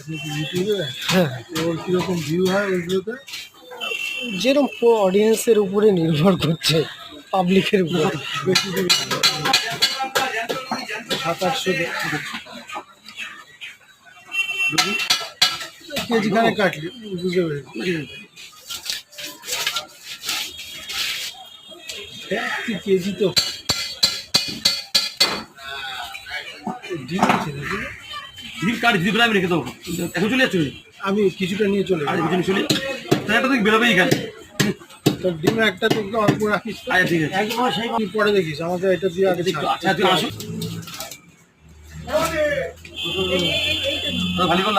ইউটিউবে হ্যাঁ, ওর কীরকম ভিউ হয় ওইগুলোতে? যেরকম অডিয়েন্সের উপরে নির্ভর করছে, পাবলিকের উপর। বেশি ভিউ 700-800 কেজি খানে কাটলি বুঝতে পেরেছি। 1 কেজি তো ডিম আছে নাকি? ডিম কাটি ডিম আমি রেখে দেবো, এখন চলে যাচ্ছি আমি কিছুটা নিয়ে চলে আর যাই। কিছু চলে তাই একটা তুই বেরোবেই এখানে। তো ডিম একটা তো একটু অল্প রাখিস তো। আচ্ছা ঠিক আছে, একদম সেই পরে দেখিস আমাকে এটা দিয়ে আগে ছাড়। আচ্ছা তুই আসো ভালো করলাম।